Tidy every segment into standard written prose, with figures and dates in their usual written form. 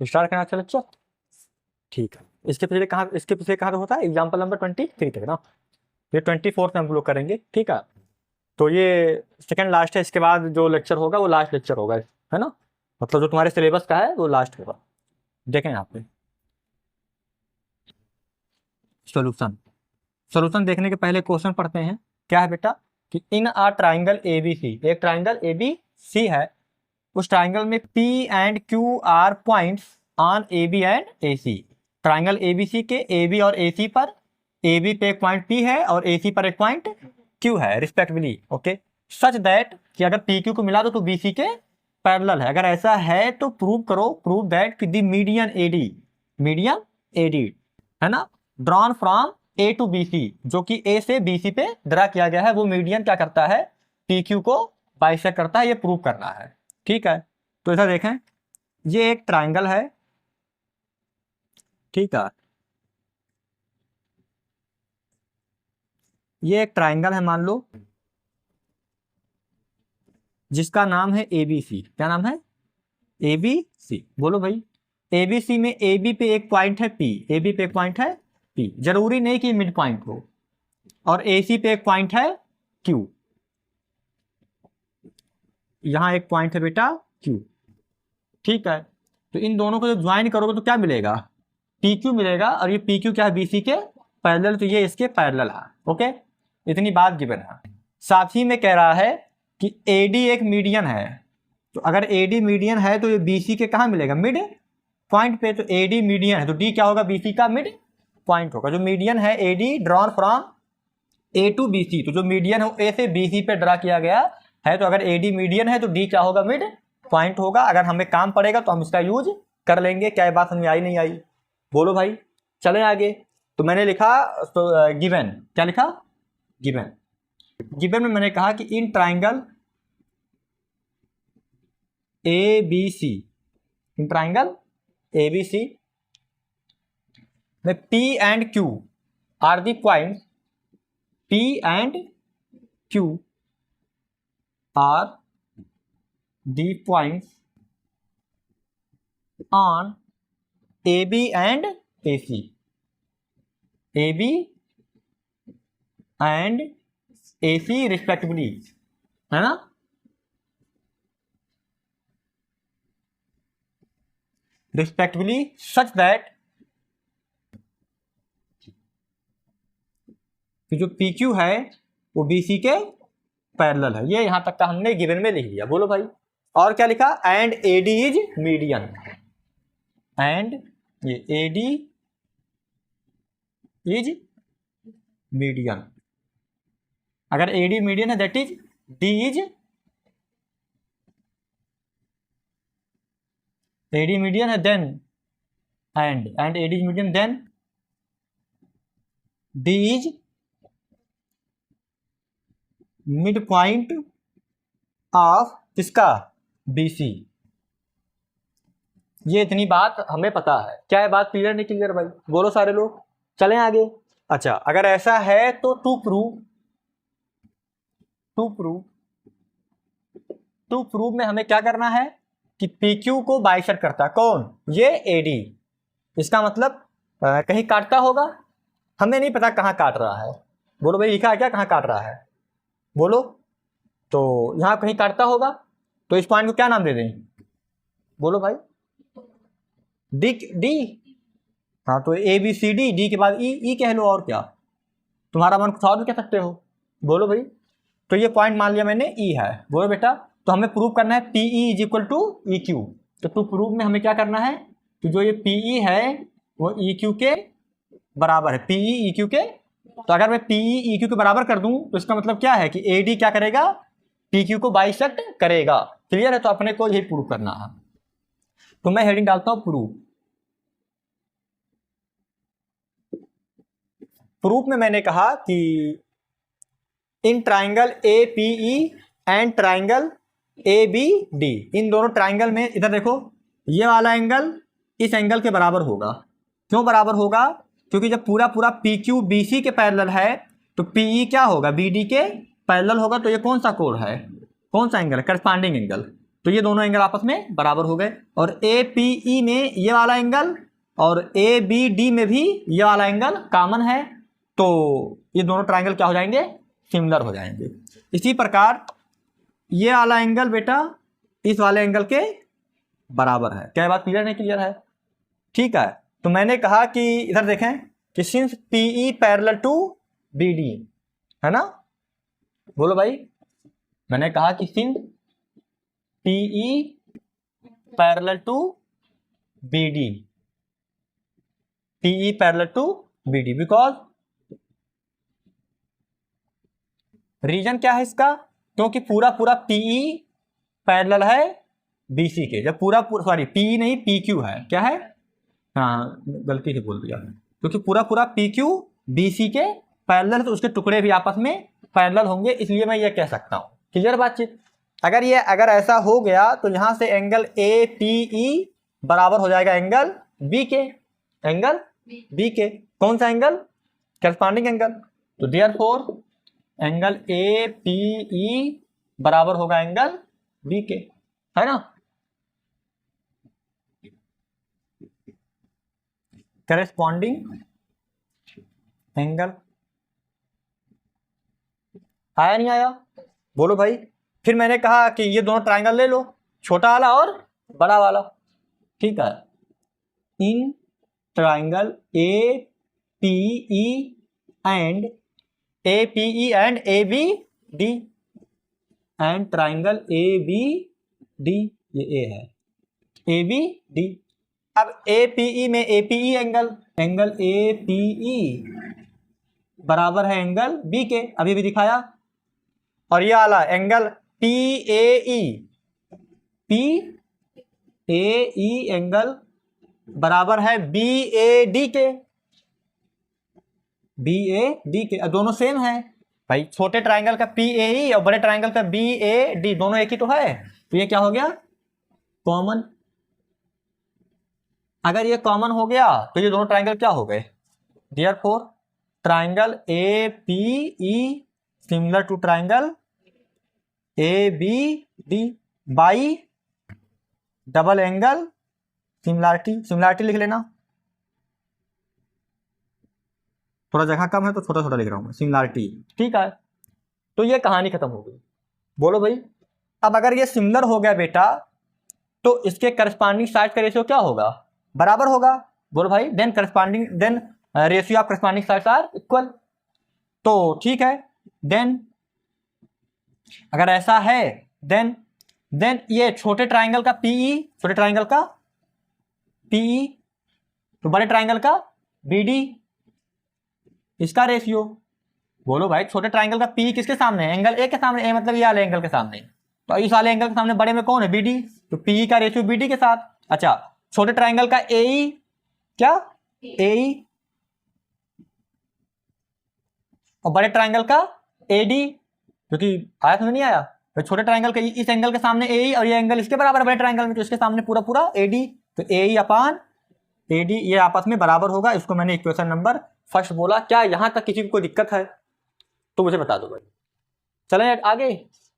Start करना अच्छा बच्चों? ठीक है, इसके पिछले कहाँ होता है? एग्जाम्पल नंबर 23 तक ना, ये 24 में हम लोग करेंगे। ठीक है, तो ये सेकंड लास्ट है, इसके बाद जो लेक्चर होगा वो लास्ट लेक्चर होगा, है ना, मतलब जो तुम्हारे सिलेबस का है वो लास्ट होगा। देखें यहाँ पे सॉल्यूशन देखने के पहले क्वेश्चन पढ़ते हैं। क्या है बेटा कि इन अ ट्राइंगल ABC, एक ट्राइंगल ABC है, उस ट्राइंगल में P and Q are points on AB and AC। Triangle ABC के AB और AC पर, AB पे एक पॉइंट P है और AC पर एक पॉइंट Q है रिस्पेक्टिवली। ओके, सच दैट कि अगर PQ को मिला दो तो BC के पैरेलल है। अगर ऐसा है तो प्रूव दैट कि द मीडियन AD है ना, drawn from A to BC, जो कि A से BC पे ड्रा किया गया है, वो मीडियन क्या करता है? PQ को बाइसेक्ट करता है। ये प्रूव करना है। ठीक है, तो ऐसा देखें, ये एक ट्राइंगल है। ठीक है, ये एक ट्राइंगल है मान लो, जिसका नाम है ABC। क्या नाम है? ABC। बोलो भाई, ABC में AB पे एक पॉइंट है P, AB पे एक पॉइंट है P, जरूरी नहीं कि मिड पॉइंट हो, और AC पे एक पॉइंट है Q, यहां एक पॉइंट है बेटा Q। ठीक है, तो इन दोनों को जब ज्वाइन करोगे तो क्या मिलेगा? PQ मिलेगा, और ये PQ क्या है? BC के पैरेलल, तो ये इसके पैरेलल है। ओके, इतनी बात गिवन है। साथ ही में कह रहा है कि AD एक मीडियन है, तो अगर AD मीडियन है तो ये BC के कहाँ मिलेगा? मिड पॉइंट पे। तो AD मीडियन है तो D क्या होगा? BC का मिड पॉइंट होगा। जो मीडियन है AD drawn from A to BC, तो जो मीडियन है A से BC पे ड्रा किया गया है, तो अगर AD मीडियन है तो D क्या होगा? मिड पॉइंट होगा। अगर हमें काम पड़ेगा तो हम इसका यूज कर लेंगे। क्या ये बात समझ में आई नहीं आई? बोलो भाई, चले आगे। तो मैंने लिखा तो गिवन, क्या लिखा? गिवन में मैंने कहा कि in triangle ABC, in triangle ABC में P and Q are the point, P and Q are the points on AB and AC, AB and AC respectively, है ना? Respectively such that कि जो PQ है वो BC के parallel है। ये यहां तक का हमने गिवन में लिख दिया। बोलो भाई, और क्या लिखा? And AD is median, and ये AD इज मीडियन। अगर AD मीडियन है that is D is, AD median है then and AD is median then D is mid point of किसका? BC। ये इतनी बात हमें पता है। क्या है बात? क्लियर नहीं क्लियर भाई? बोलो सारे लोग, चलें आगे। अच्छा, अगर ऐसा है तो टू प्रूव में हमें क्या करना है कि PQ को बाइसेक्ट करता है कौन? ये AD। इसका मतलब कहीं काटता होगा, हमें नहीं पता कहाँ काट रहा है। बोलो भाई, लिखा है क्या कहाँ काट रहा है? बोलो, तो यहां कहीं काटता होगा, तो इस पॉइंट को क्या नाम दे दें? बोलो भाई, डी। हाँ, तो ABCD, D के बाद E कह लो, और क्या? तुम्हारा मन कुछ और भी कह सकते हो। बोलो भाई, तो ये पॉइंट मान लिया मैंने E है। बोलो बेटा, तो हमें प्रूव करना है PE is equal to EQ। तो टू प्रूव में हमें क्या करना है कि जो ये PE है वो EQ के बराबर है। PE EQ के, तो अगर मैं PE EQ के बराबर कर दूं तो इसका मतलब क्या है कि AD क्या करेगा? PQ को बाइसेक्ट करेगा। क्लियर है? तो अपने को यही प्रूव करना है। तो मैं हेडिंग डालता हूं प्रूफ में मैंने कहा कि in triangle APE and triangle ABD, इन दोनों ट्राइंगल में इधर देखो, ये वाला एंगल इस एंगल के बराबर होगा। क्यों बराबर होगा? क्योंकि जब पूरा PQ BC के पैरेलल है तो PE क्या होगा? BD के पैरेलल होगा। तो ये कौन सा कोण है? कौन सा एंगल है? Corresponding angle. तो ये दोनों एंगल आपस में बराबर हो गए। और ए पी ई में ये वाला एंगल और ए बी डी में भी ये वाला एंगल कॉमन है, तो ये दोनों ट्राइंगल क्या हो जाएंगे, सिमिलर हो जाएंगे। इसी प्रकार ये वाला एंगल बेटा इस वाले एंगल के बराबर है। क्या बात क्लियर नहीं क्लियर है? ठीक है, तो मैंने कहा कि इधर देखें कि since P E parallel to B D, है ना, बोलो भाई। मैंने कहा कि since P E parallel to B D, P E parallel to B D, because reason क्या है इसका, क्योंकि पूरा पूरा पीई पैरेलल है बीसी के। जब पूरा सॉरी पीई नहीं पी क्यू है, क्या है, हाँ गलती से बोल दिया, क्योंकि पूरा पूरा पी क्यू बीसी के पैरेलल, तो उसके टुकड़े भी आपस में पैरेलल होंगे, इसलिए मैं ये कह सकता हूँ। क्लियर बातचीत? अगर ऐसा हो गया तो यहां से एंगल ए पी ई बराबर हो जाएगा एंगल बी के, एंगल बी के। कौन सा एंगल? Corresponding angle. तो therefore angle A P E बराबर होगा एंगल बी के, है ना। करस्पॉन्डिंग एंगल आया नहीं आया, बोलो भाई। फिर मैंने कहा कि ये दोनों ट्राइंगल ले लो, छोटा वाला और बड़ा वाला, ठीक है। In triangle A P E and A P E and A B D, and triangle A B D, ये ए है, ए बी डी। अब ए पी ई में ए P E angle, angle A P E बराबर है एंगल बी के, अभी भी दिखाया। और ये वाला angle P A E, P A E angle बराबर है बी ए डी के, बी ए डी के, दोनों सेम है भाई। छोटे ट्राइंगल का पी ए ई और बड़े ट्राइंगल का बी ए डी, दोनों एक ही तो है, तो ये क्या हो गया, कॉमन। अगर ये कॉमन हो गया तो ये दोनों ट्राइंगल क्या हो गए, therefore triangle A P E similar to triangle A B D by double angle similarity. Similarity लिख लेना, थोड़ा जगह कम है तो छोटा छोटा लिख रहा हूं मैं, सिमिलरिटी, ठीक है। तो ये कहानी खत्म हो गई, बोलो भाई। अब अगर ये सिमिलर हो गया बेटा, तो इसके करस्पॉन्डिंग साइड का रेशियो क्या होगा, बराबर होगा, बोलो भाई। Then ratio of corresponding sides are equal, तो ठीक है। देन अगर ऐसा है, देन ये छोटे ट्राइंगल का पीई, छोटे ट्राइंगल का पीई, तो बड़े ट्राइंगल का बीडी, इसका रेशियो, बोलो भाई। छोटे ट्राइंगल का पी किसके सामने है, एंगल ए के सामने, ए मतलब ये वाले एंगल के सामने, तो इस वाले एंगल के सामने बड़े में कौन है, बीडी, तो पी का रेशियो बीडी के साथ। अच्छा, छोटे ट्राइंगल का ए, क्या ए, और बड़े ट्राइंगल का एडी, क्योंकि आया समझ नहीं आया, तो छोटे ट्राइंगल के इस एंगल के सामने ए और ये एंगल इसके बराबर है बड़े ट्राइंगल में, तो इसके सामने पूरा पूरा एडी, तो ए अपान एडी ये आपस में बराबर होगा। इसको मैंने इक्वेशन नंबर फर्स्ट बोला। क्या यहां तक किसी को कोई दिक्कत है तो मुझे बता दो भाई, चलें आगे,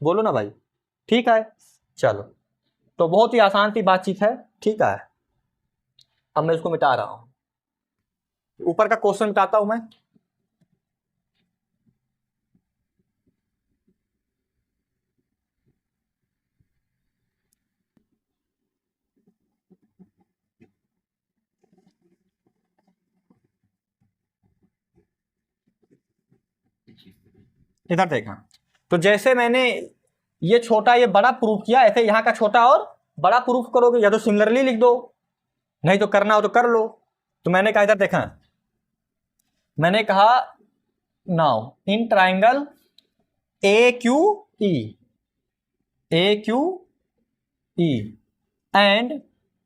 बोलो ना भाई, ठीक है। चलो, तो बहुत ही आसान सी बातचीत है, ठीक है। अब मैं इसको मिटा रहा हूं, ऊपर का क्वेश्चन मिटाता हूं मैं। इधर देखा, तो जैसे मैंने ये छोटा ये बड़ा प्रूफ किया, ऐसे यहां का छोटा और बड़ा प्रूफ करोगे, या तो सिमिलरली लिख दो, नहीं तो करना हो तो कर लो। तो मैंने कहा, इधर देखा, मैंने कहा now in triangle A Q E, A Q E and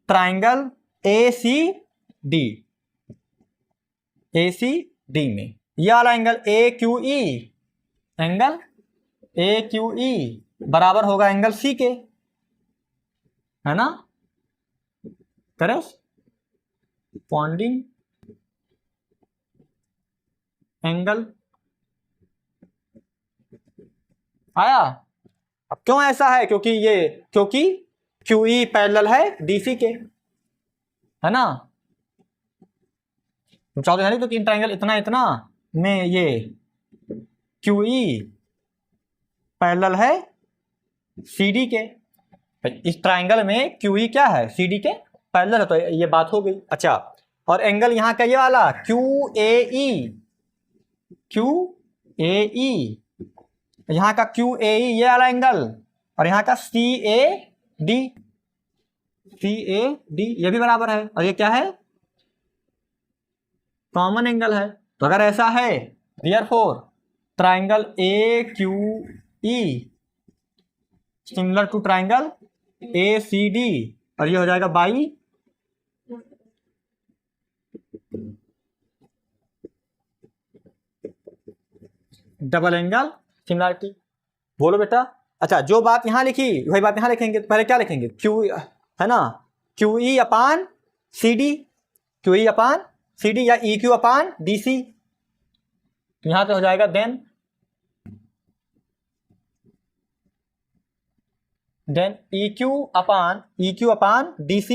triangle A C D, A C D में यह वाला angle A Q E, angle A Q E बराबर होगा एंगल सी के, है ना, करस्पॉन्डिंग एंगल आया। अब क्यों ऐसा है, क्योंकि QE पैरेलल है DC के, है ना। चाहते हैं तो तीन ट्राइंगल इतना इतना में ये QE पैरेलल है CD के, इस ट्राइंगल में QE क्या है, CD के पैरेलल है, तो ये बात हो गई। अच्छा, और एंगल यहाँ का ये वाला QAE, यहाँ का QAE ये वाला एंगल, और यहाँ का CAD ये भी बराबर है, और ये क्या है, कॉमन एंगल है। तो अगर ऐसा है therefore triangle AQE similar to triangle ACD, और ये हो जाएगा बाई डबल एंगल सिमिलरिटी। बोलो बेटा। अच्छा, जो बात यहां लिखी वही बात यहां लिखेंगे। तो पहले क्या लिखेंगे, क्यू है ना, QE अपान CD, QE अपान CD या EQ अपान DC। तो यहां पे हो जाएगा then EQ upon DC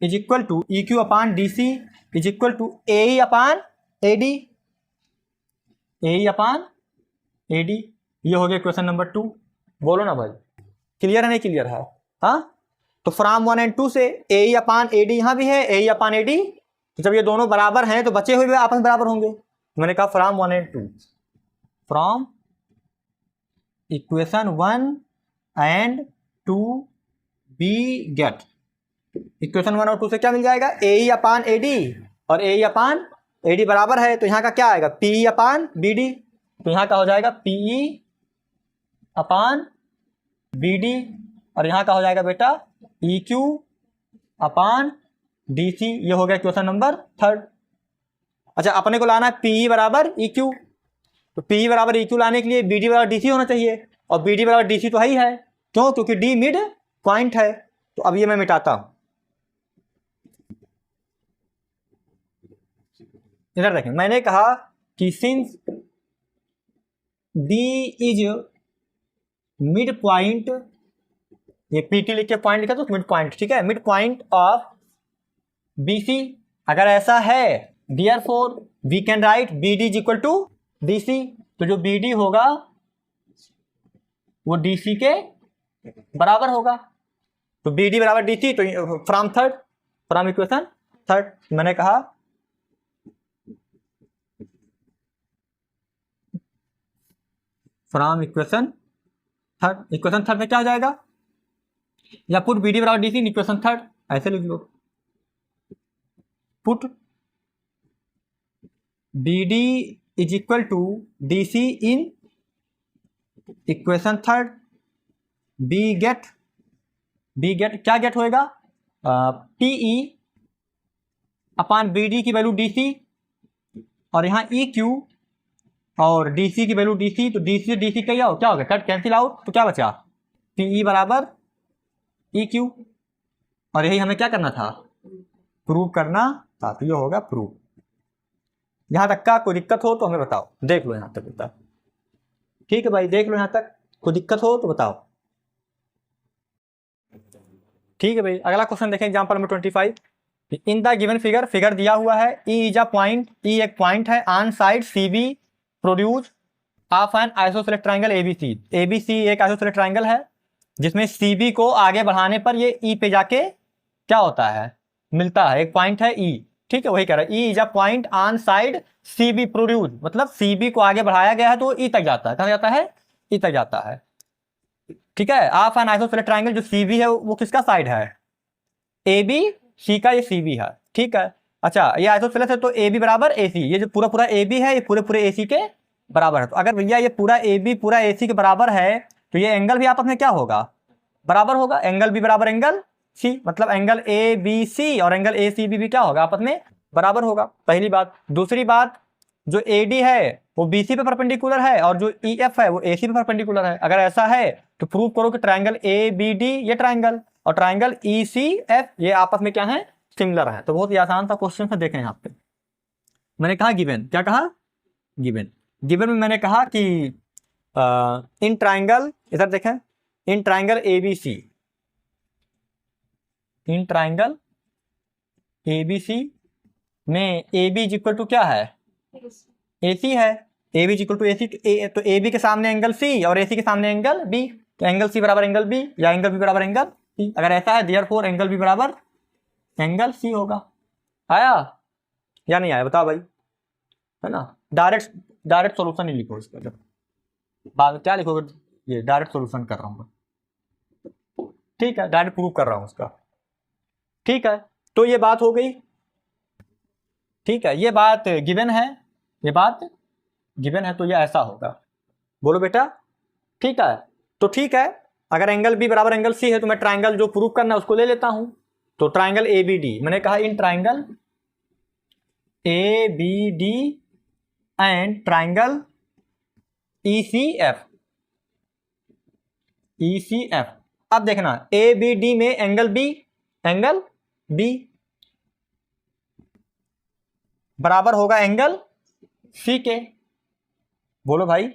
is equal to EQ upon DC is equal to AE upon AD, AE upon AD। ये हो गया क्वेश्चन नंबर 2। बोलो ना भाई, क्लियर है नहीं क्लियर है? हाँ, तो फ्रॉम 1 and 2 से AE अपान AD यहाँ भी है, AE अपान AD, तो जब ये दोनों बराबर हैं तो बचे हुए भी आपस में बराबर होंगे। मैंने कहा from 1 and 2, from equation 1 and 2 we get, equation 1 और 2 से क्या मिल जाएगा, AE अपान AD, और AE अपान AD बराबर है, तो यहाँ का क्या आएगा, PE अपान BD। तो यहाँ का हो जाएगा PE अपान BD, और यहाँ का हो जाएगा बेटा EQ अपान DC। ये हो गया क्वेश्चन नंबर 3। अच्छा, अपने को लाना है PE बराबर EQ, तो PE बराबर EQ लाने के लिए BD बराबर DC होना चाहिए, और BD बराबर DC तो ही है, क्यों, क्योंकि D मिड पॉइंट है। तो अब ये मैं मिटाता हूं, इधर देखें, मैंने कहा कि since D is mid point, ये PT लिख के पॉइंट लिखा तो मिड पॉइंट, ठीक है, मिड पॉइंट ऑफ BC। अगर ऐसा है therefore we can write BD is equal to DC, तो जो BD होगा वो DC के बराबर होगा। तो BD बराबर DC, तो फ्रॉम इक्वेशन 3 मैंने कहा फ्रॉम इक्वेशन 3 में क्या हो जाएगा, या पुट BD बराबर DC इन इक्वेशन 3, ऐसे लिख लो, put BD is equal to DC in equation 3, we get क्या गेट होएगा, PE अपान BD की वैल्यू DC, और यहाँ EQ और DC की वैल्यू DC, तो DC से DC क्या हो गया, कट कैंसिल आउट, तो क्या बचा, PE बराबर EQ, और यही हमें क्या करना था, प्रूव करना था। तो ये होगा प्रूव। यहाँ तक का कोई दिक्कत हो तो हमें बताओ, देख लो यहाँ तक बेटा, ठीक है भाई, देख लो यहाँ तक, कोई दिक्कत हो तो बताओ। ठीक है भाई, अगला क्वेश्चन देखें, example number 25। In the given figure दिया हुआ है, E is a point, E एक पॉइंट है, on side CB produce of N isosceles triangle ABC। ABC एक आइसोसेलेस ट्राइंगल है जिसमें CB को आगे बढ़ाने पर ये E पे जाके क्या होता है, मिलता है, एक पॉइंट है E, ठीक है, वही कह रहा है, E is a point on side CB produce, मतलब CB को आगे बढ़ाया गया है तो E तक जाता है, कहाँ जाता है, E तक जाता है, ठीक है। ऑफ एन आइसोसेलेस ट्राइंगल, जो CB है वो किसका साइड है, ABC का, ये CB है, ठीक है। अच्छा, ये आइसोसेलेस है तो AB बराबर AC, ये जो पूरा AB है ये पूरे AC के बराबर है। तो अगर भैया ये पूरा AB पूरा AC के बराबर है तो ये एंगल भी आपस में क्या होगा, बराबर होगा, एंगल भी बराबर एंगल C, मतलब एंगल ABC और एंगल ACB भी क्या होगा, आपस में बराबर होगा, पहली बात। दूसरी बात, जो AD है वो BC पे परपेंडिकुलर है, और जो EF है वो AC पे परपेंडिकुलर है। अगर ऐसा है तो प्रूव करो कि ट्राइंगल ABD ये ट्राइंगल और ट्राइंगल ECF ये आपस में क्या है, सिमिलर है। तो बहुत ही आसान सा क्वेश्चन है, देखें यहाँ पे मैंने कहा गिवन, क्या कहा, गिवन में मैंने कहा कि इन ट्राइंगल, इधर देखें, इन ट्राइंगल एबीसी, इन ट्राइंगल एबीसी में ए बी इक्वल टू क्या है, ए सी है। ए बी इक्वल टू ए सी, तो ए बी के सामने एंगल सी और ए सी के सामने एंगल बी, तो एंगल सी बराबर एंगल बी या एंगल बी बराबर एंगल सी। अगर ऐसा है देयरफॉर एंगल बी बराबर एंगल सी होगा। आया या नहीं आया बताओ भाई, है ना। डायरेक्ट सॉल्यूशन नहीं लिखो इसका, जब बाद क्या लिखोगे, ये डायरेक्ट सॉल्यूशन कर रहा हूँ, ठीक है, डायरेक्ट प्रूव कर रहा हूँ उसका, ठीक है। तो ये बात हो गई, ठीक है, ये बात गिवन है, ये बात गिवन है, तो ये ऐसा होगा। बोलो बेटा, ठीक है। तो ठीक है, अगर एंगल बी बराबर एंगल सी है तो मैं ट्राइंगल जो प्रूव करना है उसको ले लेता हूं। तो ट्राइंगल ए बी डी, मैंने कहा in triangle A B D and triangle E C F, E C F. अब देखना ए बी डी में एंगल बी बराबर होगा एंगल सी के, बोलो भाई।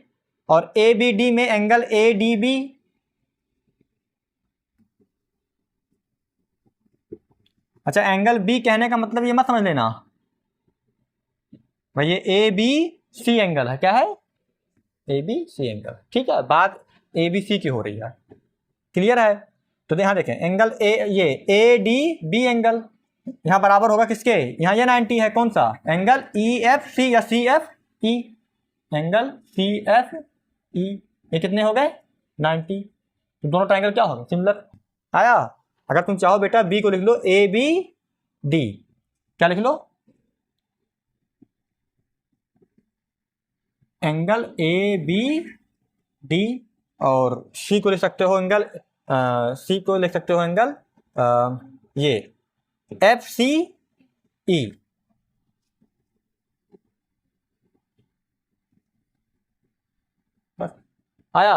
और ए बी डी में एंगल ए डी बी, अच्छा एंगल बी कहने का मतलब ये मत समझ लेना भाई ये ए बी सी एंगल है, क्या है, ए बी सी एंगल, ठीक है। बात ए बी सी की हो रही है, क्लियर है। तो यहां देखें एंगल ये ए डी बी एंगल यहां बराबर होगा किसके, यहां ये 90 है, कौन सा एंगल ई एफ सी या C F E, angle C F E, ये कितने हो गए 90। तो दोनों ट्राइंगल क्या होगा, सिमिलर। आया। अगर तुम चाहो बेटा बी को लिख लो ए बी डी, क्या लिख लो, एंगल ए बी डी, और सी को लिख सकते हो एंगल सी को लिख सकते हो एंगल ये एफ सी ई। बस आया।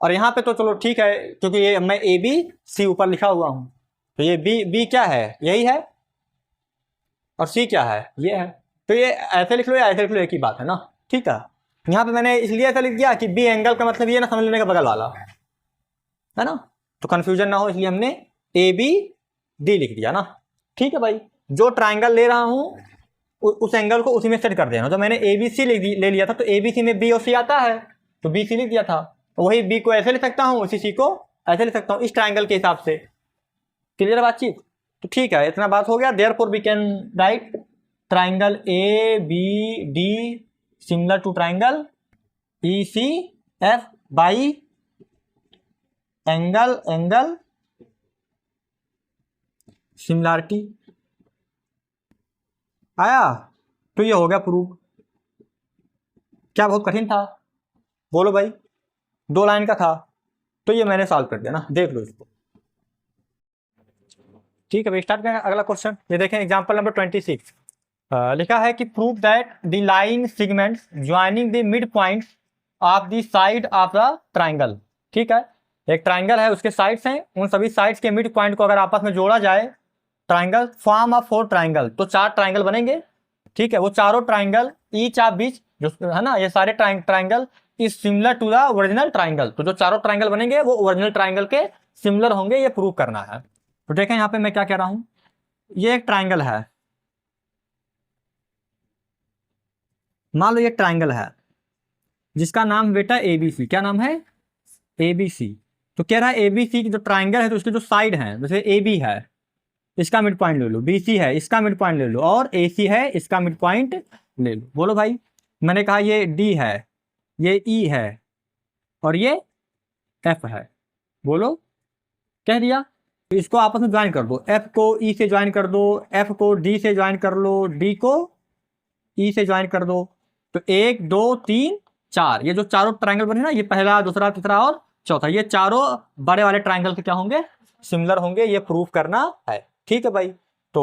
और यहां पे तो चलो ठीक है, क्योंकि ये मैं ए बी सी ऊपर लिखा हुआ हूं, तो ये बी क्या है, यही है, और सी क्या है, ये है। तो ये ऐसे लिख लो या ऐसे लिख लो, एक ही बात है ना, ठीक है। यहाँ पे मैंने इसलिए ऐसा लिख दिया कि बी एंगल का मतलब ये ना समझ लेने का बगल वाला, है ना, तो कंफ्यूजन ना हो, इसलिए हमने ए बी डी लिख दिया ना, ठीक है भाई। जो ट्राइंगल ले रहा हूं उस एंगल को उसी में सेट कर देना। तो मैंने ए बी सी ले लिया था, तो ए बी सी में बी और सी आता है, तो बी सी लिख दिया था, तो वही बी को ऐसे लिख सकता हूँ, उसी सी को ऐसे लिख सकता हूँ, इस ट्राइंगल के हिसाब से। क्लियर बातचीत, तो ठीक है, इतना बात हो गया। Therefore we can write triangle A B D similar to triangle E C F by angle similarity. आया। तो ये हो गया प्रूव। क्या बहुत कठिन था, बोलो भाई, 2 लाइन का था, तो ये मैंने सॉल्व कर दिया ना, देख लो इसको, ठीक है भाई। स्टार्ट करें अगला क्वेश्चन। ये देखें एग्जांपल नंबर 26, लिखा है कि prove that the line segments joining the mid points of the side of the triangle. ठीक है, एक ट्राइंगल है, उसके साइड्स हैं, उन सभी साइड्स के मिड पॉइंट को अगर आपस में जोड़ा जाए, ट्राइंगल फॉर्म ऑफ 4 ट्राइंगल, तो 4 ट्राइंगल बनेंगे। ठीक है, वो चारों ट्राइंगल ईच ऑफ बीच जो है ना, ये सारे triangle is similar to the original triangle. तो जो चारों ट्राइंगल बनेंगे वो ओरिजिनल ट्राइंगल के सिमिलर होंगे, ये प्रूव करना है। तो देखें यहाँ पे मैं क्या कह रहा हूं, ये एक ट्राइंगल है, मान लो ये ट्राइंगल है जिसका नाम बेटा एबीसी, क्या नाम है, एबीसी। तो कह रहा है एबीसी की जो ट्राइंगल है, तो उसके जो साइड हैं, जैसे ए बी है, इसका मिड पॉइंट ले लो, बीसी है, इसका मिड पॉइंट ले लो, और एसी है, इसका मिड पॉइंट ले लो। बोलो भाई, मैंने कहा ये डी है, ये ई है, और ये एफ है। बोलो, कह दिया। तो इसको आपस में ज्वाइन कर दो, एफ को ई से ज्वाइन कर दो, एफ को डी से ज्वाइन कर लो, डी को ई से ज्वाइन कर दो। तो 1 2 3 4, ये जो चारों ट्राइंगल बने ना, ये पहला, दूसरा, तीसरा और चौथा, ये चारों बड़े वाले ट्राइंगल के क्या होंगे, सिमिलर होंगे, ये प्रूफ करना है। ठीक है भाई। तो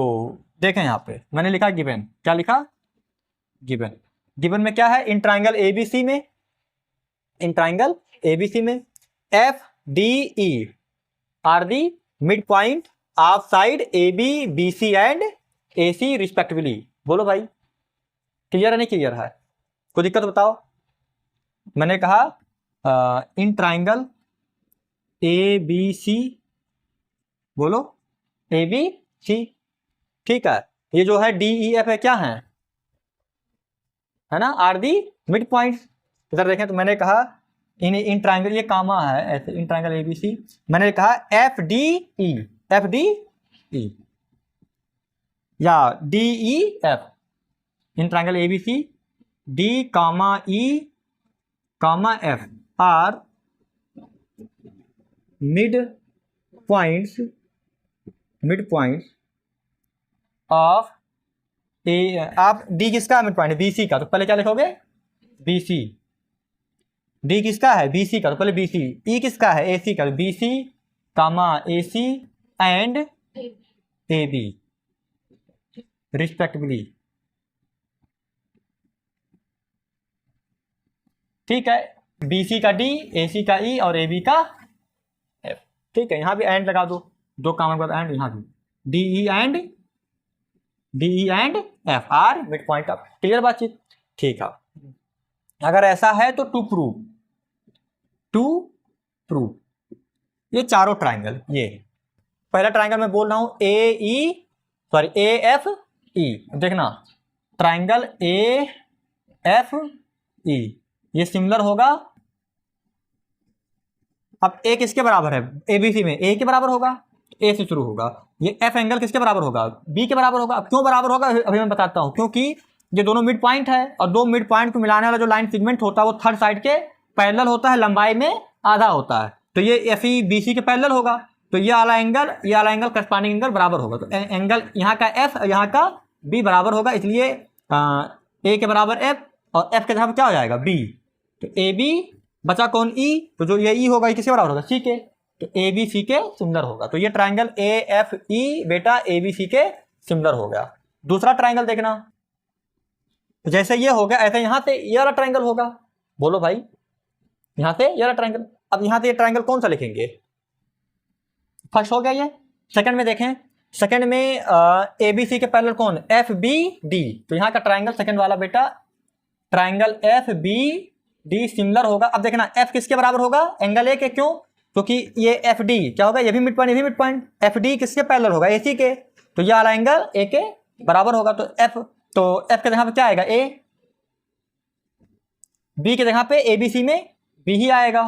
देखें यहाँ पे मैंने लिखा गिवन, क्या लिखा, गिवन। गिवन में क्या है, इन ट्राइंगल एबीसी में, इन ट्राइंगल एबीसी में F D E are the mid point of side A B B C and A C respectively. बोलो भाई, क्लियर है नहीं क्लियर है, कोई दिक्कत बताओ। मैंने कहा इन ट्राइंगल ABC, बोलो ABC, ठीक है। ये जो है DEF है क्या है ना, आर दी मिड पॉइंट्स। इधर देखें तो मैंने कहा इन ट्रायंगल, ये कामा है ऐसे, इन ट्रायंगल ABC मैंने कहा FDE या DEF, in triangle ABC D, E, F are mid points of A. आप डी किसका मिड पॉइंट है, BC का, तो पहले क्या लिखोगे BC। डी किसका है BC का, तो पहले BC। ई किसका है AC का, तो BC AC and AB respectively, ठीक है। BC का D, AC का E और AB का F, ठीक है। यहां भी एंड लगा दो काम के बाद एंड, यहां भी DE and F are mid point of, clear बातचीत, ठीक है। अगर ऐसा है तो टू प्रूव ये चारों ट्रायंगल, ये पहला ट्रायंगल मैं बोल रहा हूं AFE, देखना ट्रायंगल AFE ये सिमिलर होगा। अब ए किसके बराबर है, ABC में A के बराबर होगा, A से शुरू होगा। ये F एंगल किसके बराबर होगा, B के बराबर होगा। अब क्यों बराबर होगा अभी मैं बताता हूं, क्योंकि ये दोनों मिड पॉइंट है और दो मिड पॉइंट को मिलाने वाला जो लाइन सेगमेंट होता है वो थर्ड साइड के पैरेलल होता है, लंबाई में आधा होता है। तो ये FE BC के पैरेलल होगा, तो ये वाला एंगल करस्पॉन्डिंग एंगल बराबर होगा। तो एंगल यहाँ का F यहाँ का B बराबर होगा, इसलिए A के बराबर F और F के जगह क्या हो जाएगा B। तो AB बचा कौन E, तो जो ये E होगा ये किसके बराबर होगा C के, तो ABC के सिमिलर होगा। तो ये ट्रायंगल AFE बेटा ABC के सिमिलर हो गया। दूसरा ट्रायंगल देखना, तो जैसे ये हो गया ऐसे यहां से ये वाला ट्रायंगल होगा, बोलो भाई, यहां से ये वाला ट्रायंगल। अब यहां से ये ट्रायंगल कौन सा लिखेंगे, फर्स्ट हो गया ये। सेकंड में देखें, सेकंड में ABC के पैरेलल कौन, FBD, तो यहाँ का ट्रायंगल सेकंड वाला बेटा ट्रायंगल FBD सिमिलर होगा। अब देखना F किसके बराबर होगा, एंगल A के, क्यों, क्योंकि ये FD क्या होगा, ये भी मिड पॉइंट, ये भी मिड पॉइंट, FD किसके पैरेलल होगा, AC के, तो ये वाला एंगल A के बराबर होगा। तो F के जगह पे क्या आएगा A, B के जगह पे ABC में B ही आएगा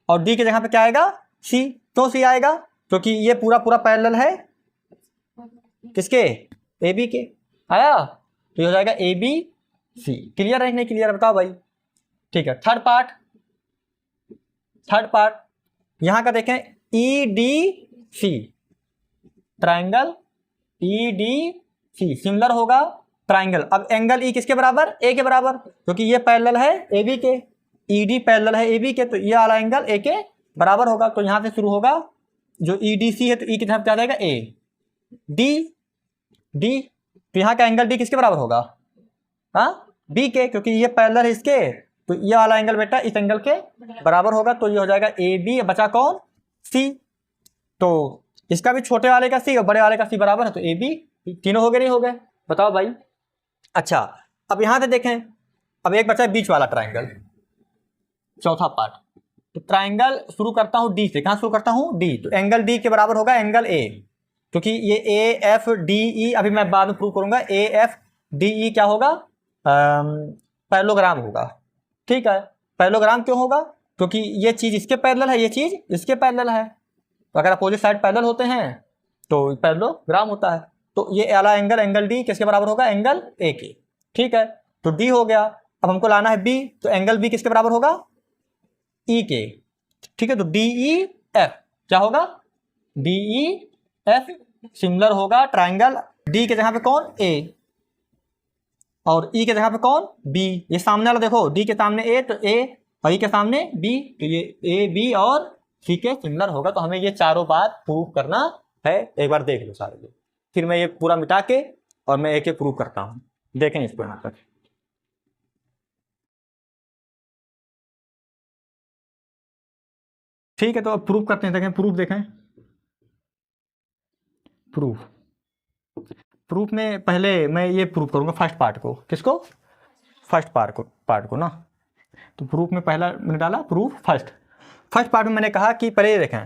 और D के जगह पे क्या आएगा C। क्यों C आएगा, क्योंकि ये पूरा पैरेलल है किसके, AB के, आया, तो ये हो जाएगा ABC। क्लियर है नहीं क्लियर, बताओ भाई, ठीक है। थर्ड पार्ट यहां का देखें EDC, ट्रायंगल EDC सिमिलर होगा ट्रायंगल। अब एंगल E किसके बराबर, A के बराबर, क्योंकि ये पैरेलल है AB के, ED पैरेलल है AB के, तो ये वाला एंगल A के बराबर होगा। तो यहां से शुरू होगा जो EDC है, तो E की तरफ क्या जाएगा A, D, तो यहाँ का एंगल D किसके बराबर होगा, हाँ B के, क्योंकि ये पैरेलल है इसके, तो ये वाला एंगल बेटा इस एंगल के बराबर होगा। तो ये हो जाएगा AB, बचा कौन C, तो इसका भी छोटे वाले का C और बड़े वाले का C बराबर है, तो AB, तीनों हो गए नहीं हो गए, बताओ भाई। अच्छा अब यहां से देखें, अब एक बचा है बीच वाला ट्रायंगल, चौथा पार्ट। तो ट्रायंगल शुरू करता हूं D से, कहां शुरू करता हूं D, तो एंगल D के बराबर होगा एंगल A, क्योंकि ये AFDE अभी मैं बाद में प्रूव करूंगा, AFDE क्या होगा, पैरेललोग्राम होगा, ठीक है। पैरेललोग्राम क्यों होगा, क्योंकि ये चीज इसके पैरेलल है, ये चीज इसके पैरेलल है, तो अगर अपोजिट साइड पैरेलल होते हैं तो पैरेललोग्राम होता है। तो ये वाला एंगल D किसके बराबर होगा, एंगल A के, ठीक है। तो D हो गया, अब हमको लाना है B, तो एंगल B किसके बराबर होगा, E के, ठीक है। तो DEF क्या होगा, DEF सिमिलर होगा ट्रायंगल D के जगह पे कौन A और E के जगह पे कौन B। ये सामने वाला देखो, D के सामने A तो A और E के सामने B, तो ये A B और C के सिमिलर होगा। तो हमें ये चारों बात प्रूव करना है, एक बार देख लो सारे लोग, फिर मैं ये पूरा मिटा के और मैं एक प्रूव करता हूं, देखें इसको यहां तक। ठीक है, तो अब प्रूव करते हैं, देखें प्रूफ, देखें प्रूफ में पहले मैं ये प्रूव करूंगा फर्स्ट पार्ट को, किसको, फर्स्ट पार्ट को ना। तो प्रूफ में पहला मैंने डाला प्रूफ फर्स्ट पार्ट में मैंने कहा कि पहले ये देखें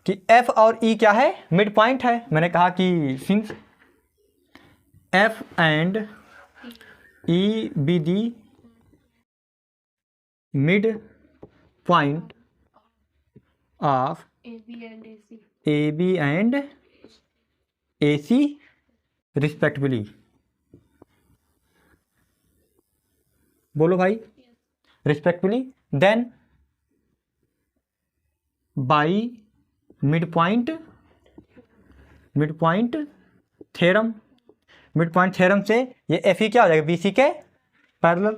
कि एफ और ई क्या है, मिड पॉइंट है। मैंने कहा कि since F and E be the mid point of A B and A C respectively. बोलो भाई, respectively. Then by mid point theorem, mid point theorem से ये एफ ई क्या हो जाएगा, बी सी के पैरेलल।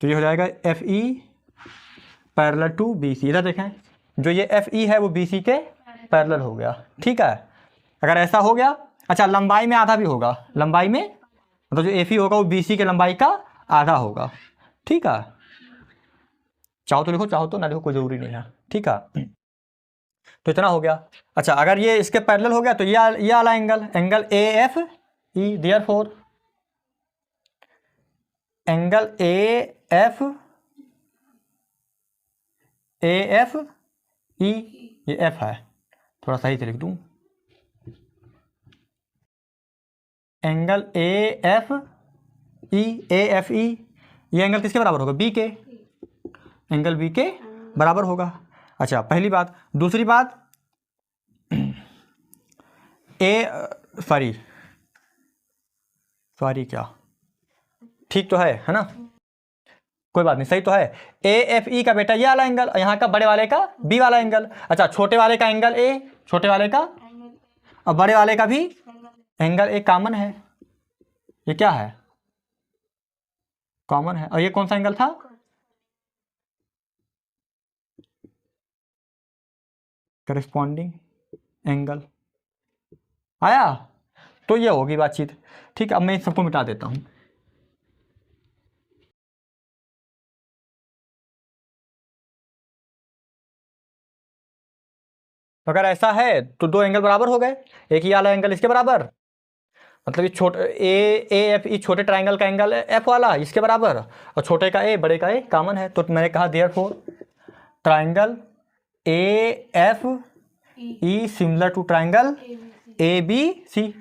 तो ये हो जाएगा F E parallel to B C. इधर देखें, जो ये एफ ई है वो बी सी के पैरेलल हो गया, ठीक है। अगर ऐसा हो गया, अच्छा लंबाई में आधा भी होगा, लंबाई में मतलब जो एफ ई होगा वो बी सी के लंबाई का आधा होगा, ठीक है। चाहो तो लिखो, चाहो तो ना लिखो, कोई ज़रूरी नहीं है, ठीक है। तो इतना हो गया। अच्छा अगर ये इसके पैरेलल हो गया तो ये वाला एंगल ए एफ ई, देयरफॉर एंगल ए एफ ई, ये एफ है, थोड़ा सही से लिख दूं, एंगल ए एफ ई, ये एंगल किसके बराबर होगा, बी के, एंगल बी के बराबर होगा। अच्छा पहली बात। दूसरी बात, सॉरी क्या, ठीक तो है ना, कोई बात नहीं, सही तो है। ए एफ ई का बेटा ये वाला एंगल, यहाँ का बड़े वाले का बी वाला एंगल। अच्छा छोटे वाले का एंगल ए, छोटे वाले का, और बड़े वाले का भी एंगल ए कॉमन है। ये क्या है, कॉमन है। और ये कौन सा एंगल था, करस्पॉन्डिंग एंगल। आया, तो ये होगी बातचीत, ठीक है। अब मैं इन सबको मिटा देता हूं। अगर ऐसा है तो दो एंगल बराबर हो गए, एक ही वाला एंगल इसके बराबर, मतलब ये छोटे ए एफ ई छोटे ट्राइंगल का एंगल एफ वाला इसके बराबर, और छोटे का ए बड़े का ए कॉमन है। तो मैंने कहा therefore triangle A F E similar to triangle A B C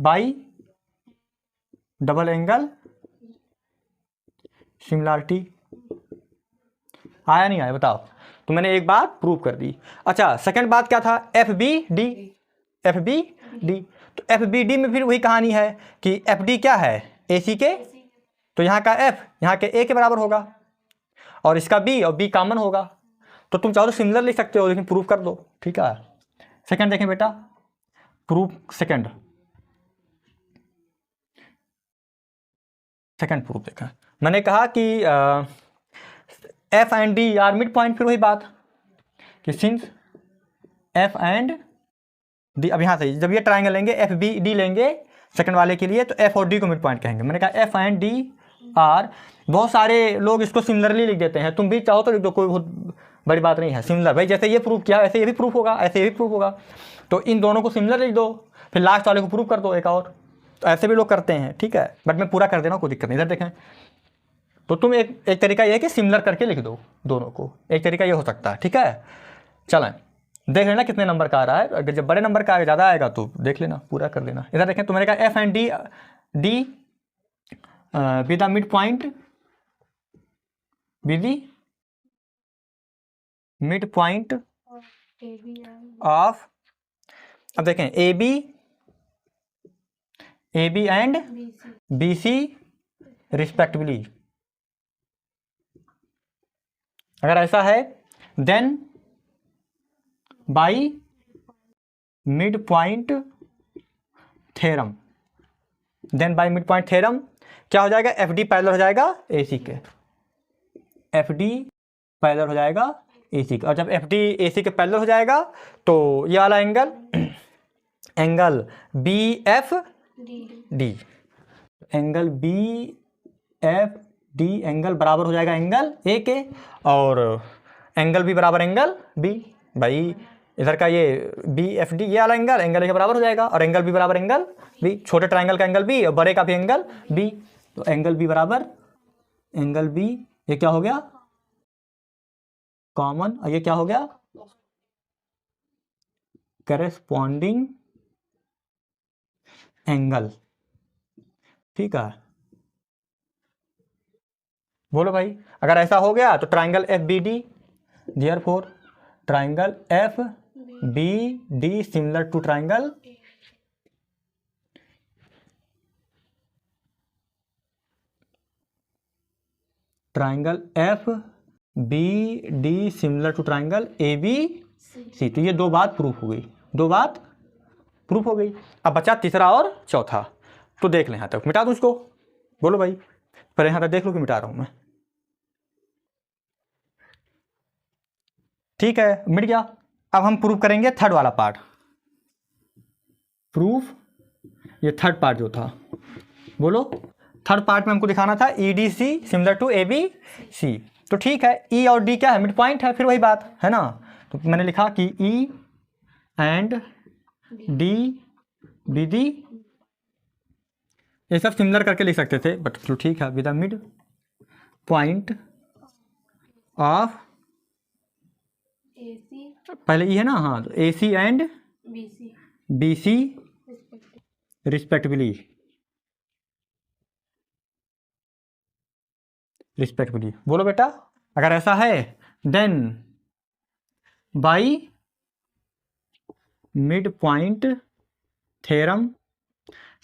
by double angle similarity. आया नहीं आया बताओ। तो मैंने एक बात प्रूव कर दी। अच्छा सेकंड बात क्या था, एफ बी डी। तो एफ बी डी में फिर वही कहानी है कि एफ डी क्या है, ए सी के, तो यहाँ का एफ यहाँ के ए के बराबर होगा, और इसका बी और बी कॉमन होगा। तो तुम चाहो तो सिमिलर लिख सकते हो, लेकिन प्रूव कर दो, ठीक है। सेकंड देखें बेटा, प्रूफ सेकंड प्रूफ देखा। मैंने कहा कि F and D R mid point. फिर वही बात कि सिंस एफ एंड डी, अब यहाँ से जब ये ट्राइंगल लेंगे एफ बी डी लेंगे सेकंड वाले के लिए, तो एफ और डी को मिड पॉइंट कहेंगे। मैंने कहा एफ एंड डी आर, बहुत सारे लोग इसको सिमिलरली लिख देते हैं, तुम भी चाहो तो लिख दो, कोई बहुत बड़ी बात नहीं है। सिमिलर भाई, जैसे ये प्रूफ किया ऐसे ये भी प्रूफ होगा, ऐसे ये भी प्रूफ होगा, तो इन दोनों को सिमिलर लिख दो, फिर लास्ट वाले को प्रूफ कर दो एक और। तो ऐसे भी लोग करते हैं, ठीक है, बट मैं पूरा कर देना, कोई दिक्कत नहीं। इधर देखें, तो तुम एक तरीका ये है कि सिमिलर करके लिख दो दोनों को, एक तरीका ये हो सकता है, ठीक है। चलें देख लेना कितने नंबर का आ रहा है, अगर जब बड़े नंबर का ज़्यादा आएगा तो देख लेना, पूरा कर देना। इधर देखें, तो मैंने कहा F and D with the mid point, with the mid point of, अब देखें A B and B C respectively. अगर ऐसा है then by mid point theorem, क्या हो जाएगा, एफ डी पैरेलल हो जाएगा ए सी के, एफ डी पैरेलल हो जाएगा ए सी का। और जब एफ डी ए सी के पैरेलल हो जाएगा तो ये वाला angle B F D, angle B F D angle बराबर हो जाएगा एंगल ए के, और एंगल बी बराबर एंगल बी। भाई इधर का ये बी एफ डी ये वाला एंगल ए के बराबर हो जाएगा, और एंगल बी बराबर एंगल बी, छोटे ट्राइंगल का एंगल बी और बड़े का भी एंगल बी। तो एंगल बी बराबर एंगल बी, ये क्या हो गया, कॉमन, और ये क्या हो गया, करेस्पॉन्डिंग एंगल। ठीक है, बोलो भाई, अगर ऐसा हो गया तो triangle F B D, therefore triangle F B D similar to triangle F B D similar to triangle A B C. तो ये दो बात प्रूफ हो गई, दो बात प्रूफ हो गई। अब बचा तीसरा और चौथा, तो देख लें, यहाँ तक मिटा दूं इसको, बोलो भाई, पहले यहाँ तक देख लो कि मिटा रहा हूं मैं। ठीक है, मिट गया। अब हम प्रूफ करेंगे थर्ड वाला पार्ट, प्रूफ ये थर्ड पार्ट जो था, बोलो। थर्ड पार्ट में हमको दिखाना था E D C similar to A B C. तो ठीक है, ई और डी क्या है, मिड पॉइंट है, फिर वही बात है ना। तो मैंने लिखा कि E and D B D, ये सब सिमिलर करके लिख सकते थे, बट चलो ठीक है, with the mid point of पहले ई है ना, हाँ, तो A C and B C respectively, बोलो बेटा। अगर ऐसा है then by mid point theorem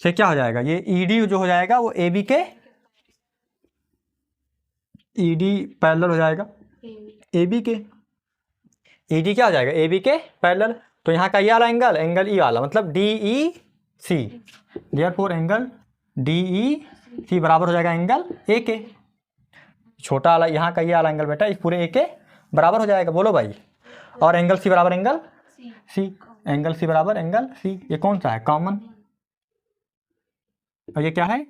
से क्या हो जाएगा, ये ई डी जो हो जाएगा वो ए बी के, ई डी पैरेलल हो जाएगा ए बी के, ई डी क्या हो जाएगा, ए बी के पैरेलल। तो यहाँ का ये वाला एंगल, एंगल ई वाला, मतलब डी ई सी, देयरफॉर एंगल डी ई सी बराबर हो जाएगा एंगल ए के। छोटा वाला यहाँ का ये वाला एंगल बेटा इस पूरे ए के बराबर हो जाएगा, बोलो भाई। और एंगल सी बराबर एंगल सी, एंगल सी बराबर एंगल सी, ये कौन सा है, कॉमन, और ये क्या है,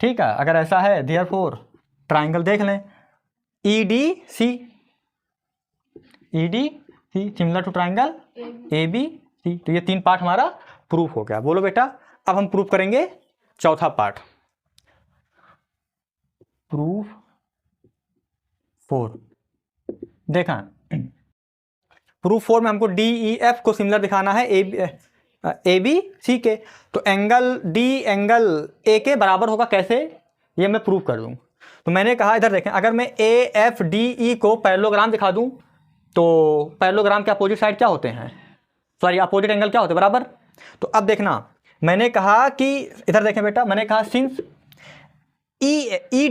ठीक है। अगर ऐसा है देयरफॉर ट्राइंगल देख लें E D C, E D C similar to triangle A B C. तो ये तीन पार्ट हमारा प्रूफ हो गया, बोलो बेटा। अब हम प्रूफ करेंगे चौथा पार्ट, प्रूफ 4। देखा, प्रूफ 4 में हमको डी ई एफ को सिमिलर दिखाना है ए बी सी के। तो एंगल डी एंगल ए के बराबर होगा, कैसे, ये मैं प्रूफ कर दूं। तो मैंने कहा इधर देखें, अगर मैं ए एफ डी ई को पैरेललोग्राम दिखा दूं, तो पैरेललोग्राम के अपोजिट साइड क्या होते हैं, सॉरी अपोजिट एंगल क्या होते हैं, बराबर। तो अब देखना, मैंने कहा कि इधर देखें बेटा, मैंने कहा सिंस ई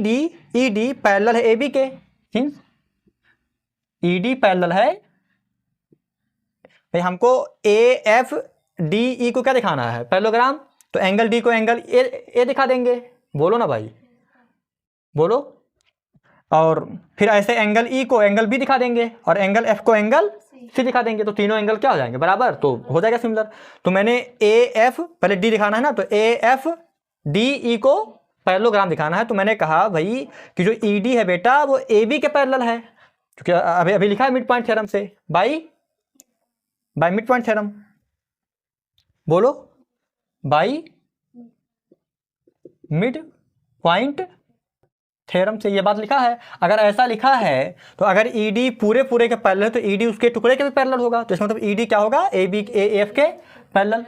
डी पैरेलल है ए बी के, सिंस ई डी पैरेलल है भाई, हमको ए एफ डी ई को क्या दिखाना है, पैरेललोग्राम। तो एंगल डी को एंगल ए दिखा देंगे, बोलो ना भाई, बोलो। और फिर ऐसे एंगल ई को एंगल बी दिखा देंगे, और एंगल एफ को एंगल सी दिखा देंगे। तो तीनों एंगल क्या हो जाएंगे, बराबर, तो हो जाएगा सिमिलर। तो मैंने ए एफ पहले डी दिखाना है ना, तो ए एफ डी ई को पैरेललोग्राम दिखाना है। तो मैंने कहा भाई कि जो ई डी है बेटा वो ए बी के पैरेलल है, क्योंकि अभी लिखा है मिड पॉइंट थ्योरम से, बाई मिड पॉइंट थ्योरम, बोलो, बाई मिड पॉइंट थ्योरम से ये बात लिखा है। अगर ऐसा लिखा है तो अगर ई डी पूरे के पैरेलल है तो ई डी उसके टुकड़े के भी पैरेलल होगा। तो इसका मतलब ई डी क्या होगा, ए बी ए एफ के पैरेलल,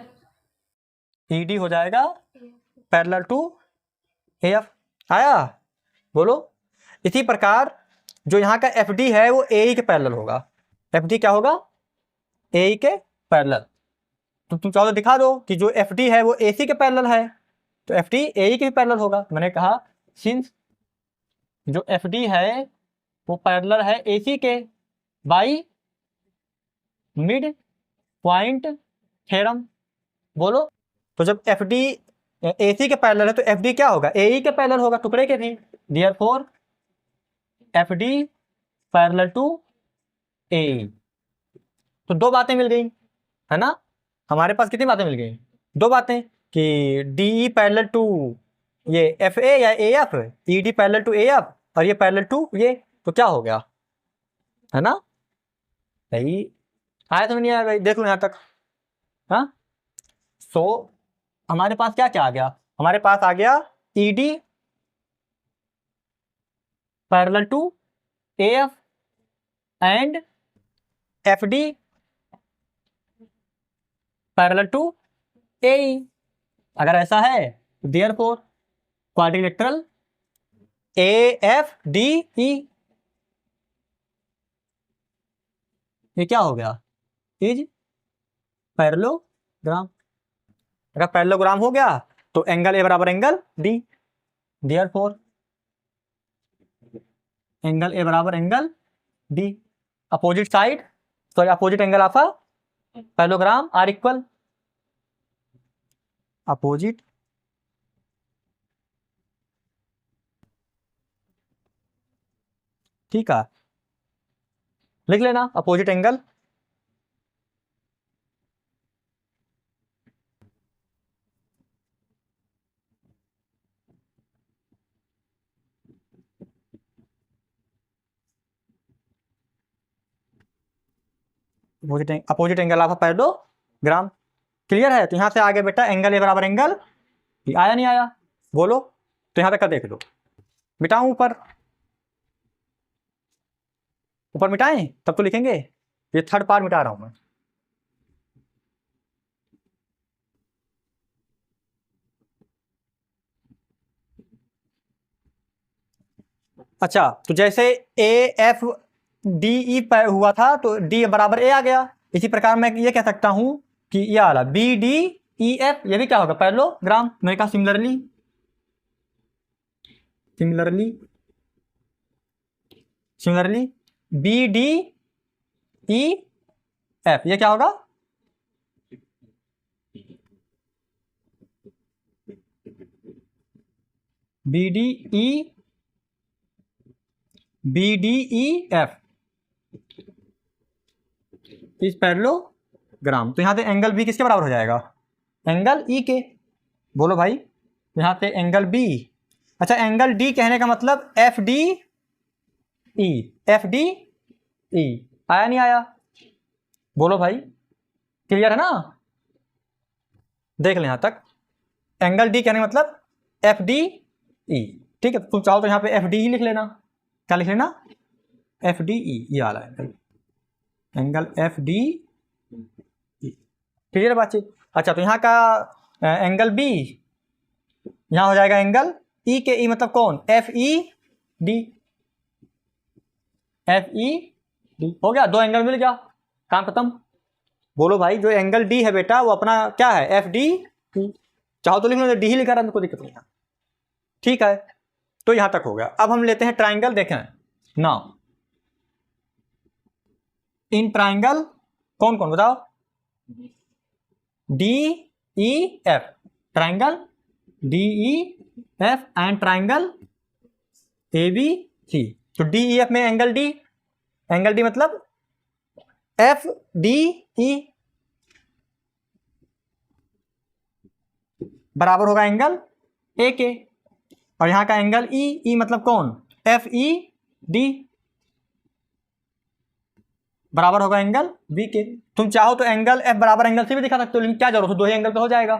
ई डी हो जाएगा पैरेलल टू ए एफ। आया, बोलो। इसी प्रकार जो यहाँ का एफ डी है वो ए ई के पैरेलल होगा, एफ डी क्या होगा, ए ई के पैरेलल। तो तुम चाहो तो दिखा दो कि जो एफ डी है वो ए सी के पैरेलल है, तो एफ डी ए ई के भी पैरेलल होगा। तो मैंने कहा सिंस जो एफ डी है वो पैरेलल है ए सी के बाई मिड पॉइंट थ्योरम, बोलो। तो जब एफ डी ए सी के पैरेलल है तो एफ डी क्या होगा, ए ई के पैरेलल होगा, टुकड़े के भी। Therefore F D parallel to A E. तो दो बातें मिल गई, है ना। हमारे पास कितनी बातें मिल गई, दो बातें, कि डी ई पैरेलल टू ये एफ ए या A F, E D parallel to A F, और ये पैरेलल टू ये। तो क्या हो गया, है ना भाई, आया समझ नहीं आया भाई, देख लो यहाँ तक। हाँ, सो हमारे पास क्या क्या आ गया, हमारे पास आ गया ED parallel to AF and FD parallel to AE। अगर ऐसा है देयरफॉर क्वाड्रिलेटरल AFDE, ये क्या हो गया, इज पैरेललोग्राम। अगर पैरेललोग्राम हो गया तो एंगल A बराबर एंगल D, देयरफॉर एंगल A बराबर angle D। Opposite side sorry opposite angle of a parallelogram are equal, opposite ठीक है, लिख लेना opposite angle opposite angle of parallelogram. Clear है। तो यहां से आगे बेटा एंगल A बराबर एंगल D आया नहीं आया, बोलो। तो यहां तक का देख लो, मिटाऊं ऊपर, ऊपर मिटाएं तब तो लिखेंगे। ये थर्ड पार्ट मिटा रहा हूं मैं। अच्छा, तो जैसे AFDE हुआ था तो D बराबर A आ गया, इसी प्रकार मैं ये कह सकता हूं कि ये वाला BDEF ये भी क्या होगा, पैरेललोग्राम। मैंने कहा सिमिलरली सिमिलरली सिमिलरली BDEF ये क्या होगा, BDEF इस पैरेललोग्राम। तो यहां से एंगल B किसके बराबर हो जाएगा, एंगल E के, बोलो भाई। यहां से एंगल B, अच्छा एंगल D कहने का मतलब FDE, FDE आया नहीं आया, बोलो भाई। क्लियर है ना, देख ले यहां तक। एंगल D कहने का मतलब FDE, ठीक है। तुम चाहो तो यहां पे FDE लिख लेना, क्या लिख लेना, FDE ये वाला एंगल FDE। क्लियर है बातचीत। अच्छा, तो यहाँ का एंगल B यहाँ हो जाएगा एंगल E के, E मतलब कौन, FED, FED हो गया, दो एंगल मिल गया, काम खत्म। बोलो भाई, जो एंगल D है बेटा वो अपना क्या है, FD। चाहो तो लिख लो, D ही लिखा रहा, कोई दिक्कत नहीं है। ठीक है, तो यहां तक हो गया। अब हम लेते हैं ट्राइंगल, देखें नाउ इन ट्राइंगल कौन कौन बताओ, DEF, triangle DEF and triangle ABC। तो DEF में एंगल D मतलब FDE बराबर होगा एंगल A के, और यहां का एंगल E मतलब कौन, FED बराबर होगा एंगल B के। तुम चाहो तो एंगल F बराबर एंगल C भी दिखा सकते हो, लेकिन क्या जरूरत है, दो ही एंगल पे हो जाएगा।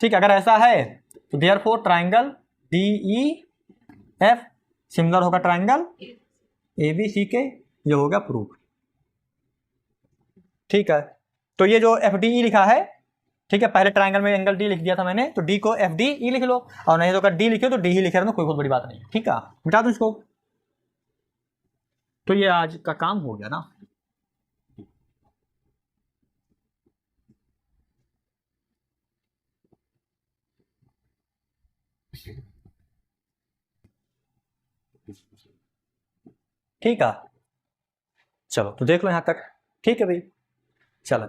ठीक है, अगर ऐसा है तो देयरफॉर ट्राइंगल DEF सिमिलर होगा ट्राइंगल ABC के, ये होगा प्रूफ। ठीक है, तो ये जो FDE लिखा है, ठीक है, पहले ट्राइंगल में एंगल D लिख दिया था मैंने, तो D को FDE लिख लो, और नहीं तो अगर D लिखे तो D ही लिखे रहना, कोई बहुत बड़ी बात नहीं। ठीक है, मिटा दो इसको। तो ये आज का काम हो गया ना। ठीक है, चलो तो देख लो यहां तक। ठीक है भाई, चलो।